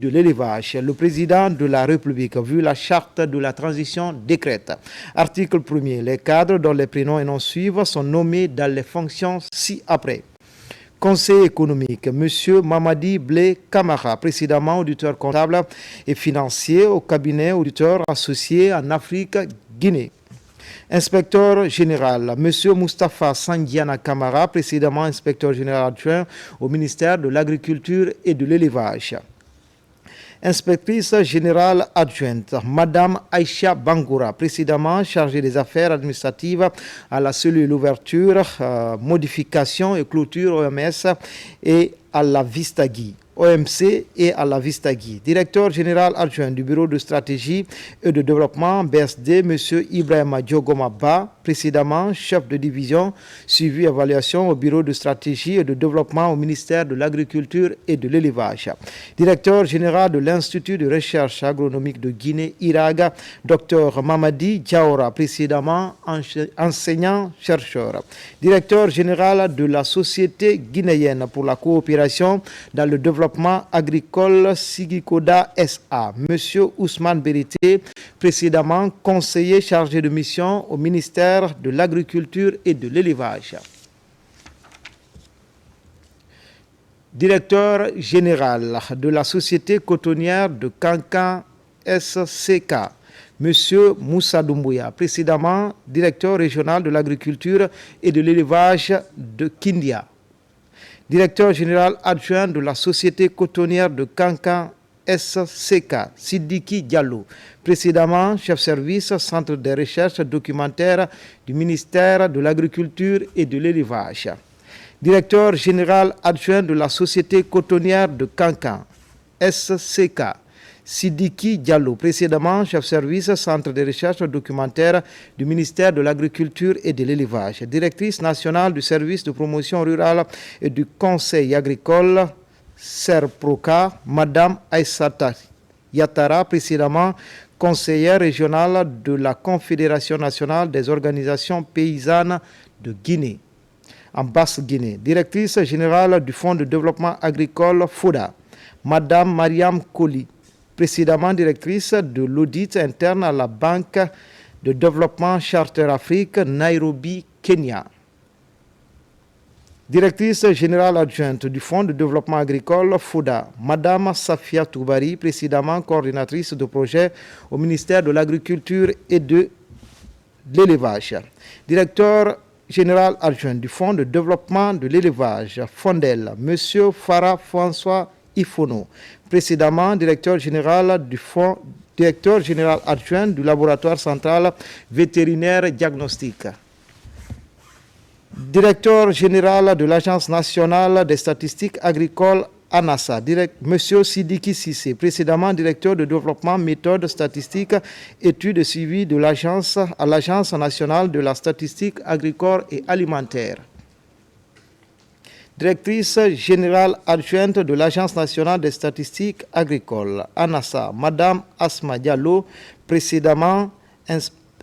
de l'élevage. Le président de la République, vu la charte de la transition, décrète. Article 1er. Les cadres dont les prénoms et noms suivent sont nommés dans les fonctions ci-après. Conseil économique, M. Mamadi Blé Camara, précédemment auditeur comptable et financier au cabinet auditeur associé en Afrique, Guinée. Inspecteur général, M. Moustapha Sandiana Camara, précédemment inspecteur général adjoint au ministère de l'Agriculture et de l'Élevage. Inspectrice générale adjointe, Madame Aïcha Bangoura, précédemment chargée des affaires administratives à la cellule ouverture, modification et clôture OMS et à la Vistagui. OMC et à la Vistagui. Directeur général adjoint du Bureau de stratégie et de développement BSD, M. Ibrahima Diogomaba, précédemment chef de division, suivi évaluation au Bureau de stratégie et de développement au ministère de l'Agriculture et de l'Élevage. Directeur général de l'Institut de recherche agronomique de Guinée, IRAGA, Dr Mamadi Diaora, précédemment enseignant-chercheur. Directeur général de la Société guinéenne pour la coopération dans le développement agricole Sigikoda SA, M. Ousmane Berité, précédemment conseiller chargé de mission au ministère de l'Agriculture et de l'Élevage. Directeur général de la Société cotonnière de Kankan SCK, M. Moussa Doumbouya, précédemment directeur régional de l'agriculture et de l'élevage de Kindia. Directeur général adjoint de la Société cotonnière de Kankan SCK, Sidiki Diallo, précédemment chef service Centre de recherche documentaire du ministère de l'Agriculture et de l'Élevage. Directeur général adjoint de la Société cotonnière de Kankan SCK, Sidiki Diallo, précédemment chef service Centre de recherche documentaire du ministère de l'Agriculture et de l'Élevage. Directrice nationale du service de promotion rurale et du conseil agricole SERPROCA, Madame Aïssata Yatara, précédemment conseillère régionale de la Confédération nationale des organisations paysannes de Guinée, en Basse-Guinée. Directrice générale du Fonds de développement agricole FODA, Madame Mariam Koli, précédemment directrice de l'audit interne à la Banque de développement Charter Afrique, Nairobi, Kenya. Directrice générale adjointe du Fonds de développement agricole FODA, Madame Safia Toubari, précédemment coordinatrice de projet au ministère de l'Agriculture et de l'Élevage. Directeur général adjoint du Fonds de développement de l'élevage, FONDEL, Monsieur Farah François Ifono, précédemment directeur général du Fonds, directeur général adjoint du laboratoire central vétérinaire diagnostique. Directeur général de l'Agence nationale des statistiques agricoles ANASA, M. Sidiki Sissé, précédemment directeur de développement méthode statistique, études et suivi de l'Agence à l'Agence nationale de la statistique agricole et alimentaire. Directrice générale adjointe de l'Agence nationale des statistiques agricoles, ANASA, Madame Asma Diallo, précédemment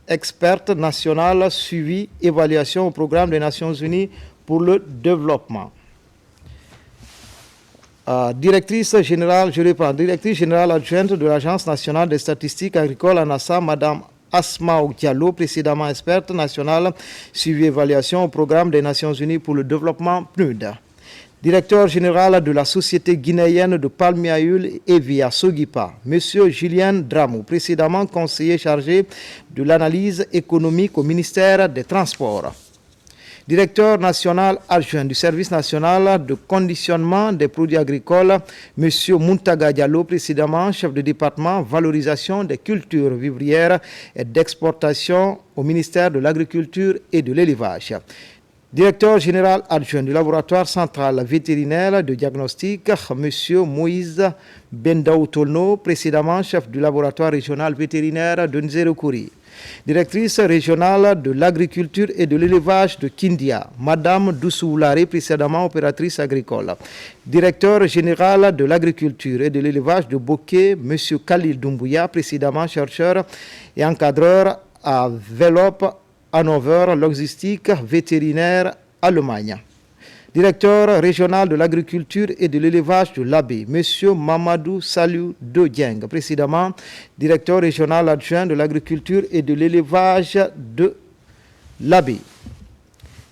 experte nationale suivi évaluation au programme des Nations Unies pour le développement. Directrice générale adjointe de l'Agence nationale des statistiques agricoles, ANASA, Madame Asma Diallo, précédemment experte nationale suivi évaluation au programme des Nations Unies pour le développement PNUD. Directeur général de la Société guinéenne de palmier à huile Evia Sogipa, M. Julien Dramou, précédemment conseiller chargé de l'analyse économique au ministère des Transports. Directeur national adjoint du service national de conditionnement des produits agricoles, M. Muntaga Diallo, précédemment chef de département valorisation des cultures vivrières et d'exportation au ministère de l'Agriculture et de l'Élevage. Directeur général adjoint du laboratoire central vétérinaire de diagnostic, M. Moïse Bendaoutolno, précédemment chef du laboratoire régional vétérinaire de Nzérokouri. Directrice régionale de l'agriculture et de l'élevage de Kindia, Madame Doussoularé, précédemment opératrice agricole. Directeur général de l'agriculture et de l'élevage de Boké, M. Khalil Doumbouya, précédemment chercheur et encadreur à Velop, Hannover, logistique vétérinaire, Allemagne. Directeur régional de l'agriculture et de l'élevage de l'Abbé, M. Mamadou Saliou Dodieng, précédemment directeur régional adjoint de l'agriculture et de l'élevage de l'Abbé.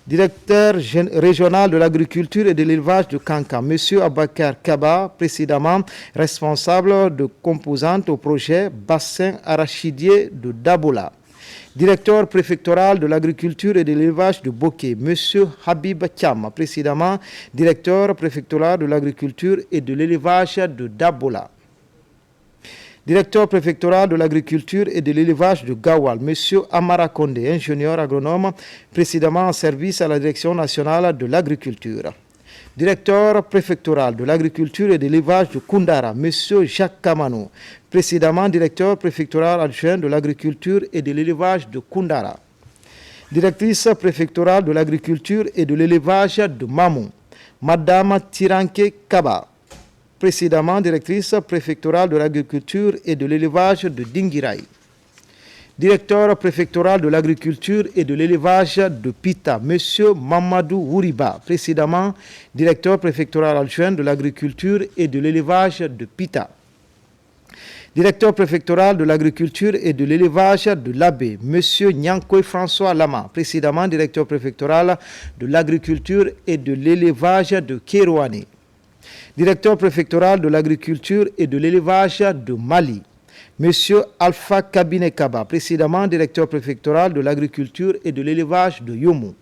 Directeur régional de l'agriculture et de l'élevage de Kanka, M. Abakar Kaba, précédemment responsable de composantes au projet bassin arachidier de Dabola. Directeur préfectoral de l'agriculture et de l'élevage de Boké, M. Habib Cham, précédemment directeur préfectoral de l'agriculture et de l'élevage de Dabola. Directeur préfectoral de l'agriculture et de l'élevage de Gawal, M. Amara Kondé, ingénieur agronome, précédemment en service à la Direction nationale de l'agriculture. Directeur préfectoral de l'agriculture et de l'élevage de Koundara, M. Jacques Kamano, précédemment directeur préfectoral adjoint de l'agriculture et de l'élevage de Koundara. Directrice préfectorale de l'agriculture et de l'élevage de Mamou, Madame Tiranke Kaba, précédemment directrice préfectorale de l'agriculture et de l'élevage de Dingirai. Directeur préfectoral de l'agriculture et de l'élevage de Pita, M. Mamadou Ouriba, précédemment directeur préfectoral adjoint de l'agriculture et de l'élevage de Pita. Directeur préfectoral de l'agriculture et de l'élevage de l'Abbé, M. Nyankoy François Lama, précédemment directeur préfectoral de l'agriculture et de l'élevage de Kérouane. Directeur préfectoral de l'agriculture et de l'élevage de Mali, M. Alpha Kabine Kaba, précédemment directeur préfectoral de l'agriculture et de l'élevage de Yomu.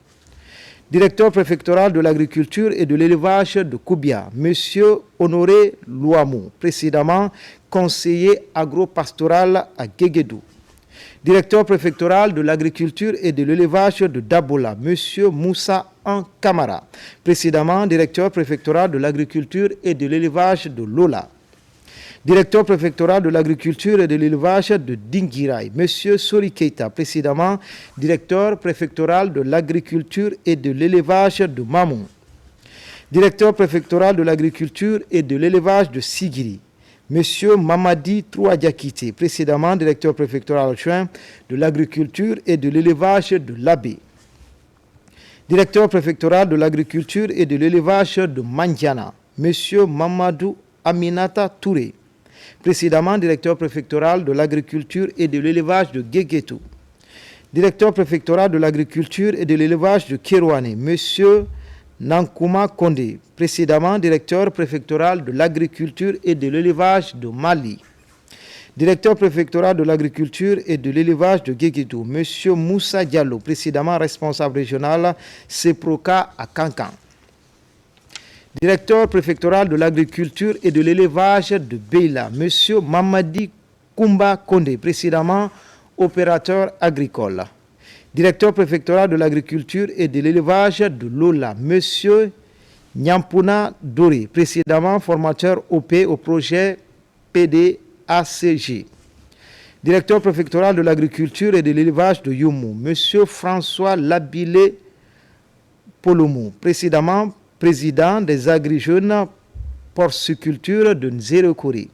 Directeur préfectoral de l'agriculture et de l'élevage de Koubia, M. Honoré Louamou, précédemment conseiller agropastoral à Guéguédou. Directeur préfectoral de l'agriculture et de l'élevage de Dabola, M. Moussa Kamara, précédemment directeur préfectoral de l'agriculture et de l'élevage de Lola. Directeur préfectoral de l'agriculture et de l'élevage de Dingirai, M. Sori Keita, précédemment directeur préfectoral de l'agriculture et de l'élevage de Mamou. Directeur préfectoral de l'agriculture et de l'élevage de Sigiri, M. Mamadi Trouadiakite, précédemment directeur préfectoral adjoint de l'agriculture et de l'élevage de l'Abbé. Directeur préfectoral de l'agriculture et de l'élevage de Mandiana, M. Mamadou Aminata Touré, précédemment directeur préfectoral de l'agriculture et de l'élevage de Guéguétou. Directeur préfectoral de l'agriculture et de l'élevage de Kérouane, M. Nankouma Kondé, précédemment directeur préfectoral de l'agriculture et de l'élevage de Mali. Directeur préfectoral de l'agriculture et de l'élevage de Guéguétou, M. Moussa Diallo, précédemment responsable régional CEPROCA à Kankan. Directeur préfectoral de l'agriculture et de l'élevage de Beila, M. Mamadi Koumba Kondé, précédemment opérateur agricole. Directeur préfectoral de l'agriculture et de l'élevage de Lola, M. Nyampuna Dori, précédemment formateur OP au projet PDACG. Directeur préfectoral de l'agriculture et de l'élevage de Youmou, M. François Labile Polomou, précédemment président des agri-jeunes porciculture de Nzérekori.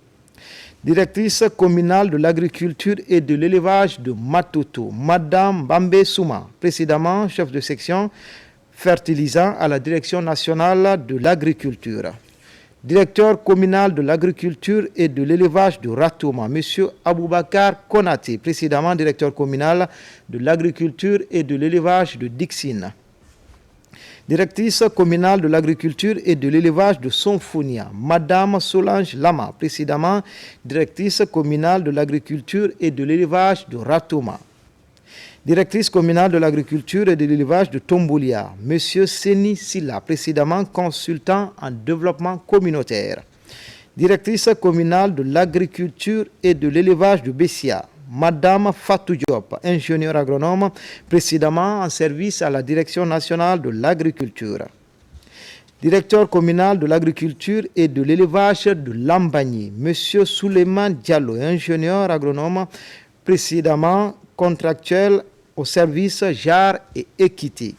Directrice communale de l'agriculture et de l'élevage de Matoto, Madame Bambé Souma, précédemment chef de section fertilisant à la Direction nationale de l'agriculture. Directeur communal de l'agriculture et de l'élevage de Ratouma, M. Aboubakar Konate, précédemment directeur communal de l'agriculture et de l'élevage de Dixine. Directrice communale de l'agriculture et de l'élevage de Sonfonia, Madame Solange Lama, précédemment directrice communale de l'agriculture et de l'élevage de Ratouma. Directrice communale de l'agriculture et de l'élevage de Tomboulia, M. Seni Silla, précédemment consultant en développement communautaire. Directrice communale de l'agriculture et de l'élevage de Bessia, Madame Fatou Diop, ingénieur agronome, précédemment en service à la Direction nationale de l'agriculture. Directeur communal de l'agriculture et de l'élevage de Lambagny, M. Souleymane Diallo, ingénieur agronome, précédemment contractuel au service JAR et Équité.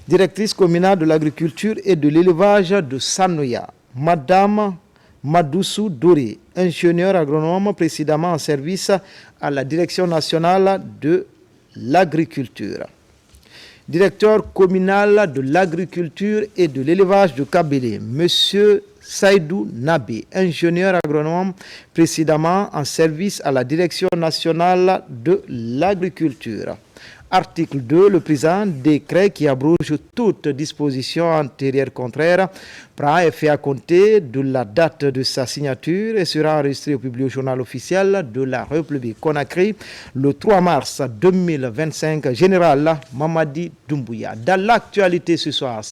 Directrice communale de l'agriculture et de l'élevage de Sanoya, Madame Madoussou Doré, ingénieur agronome précédemment en service à la Direction nationale de l'agriculture. directeur communal de l'agriculture et de l'élevage de Kabélé, Monsieur Saïdou Nabé, ingénieur agronome précédemment en service à la Direction nationale de l'agriculture. Article 2. Le présent décret qui abroge toute disposition antérieure contraire prend effet à compter de la date de sa signature et sera enregistré au public au journal officiel de la République Conakry le 3 mars 2025. Général Mamadi Doumbouya. Dans l'actualité ce soir,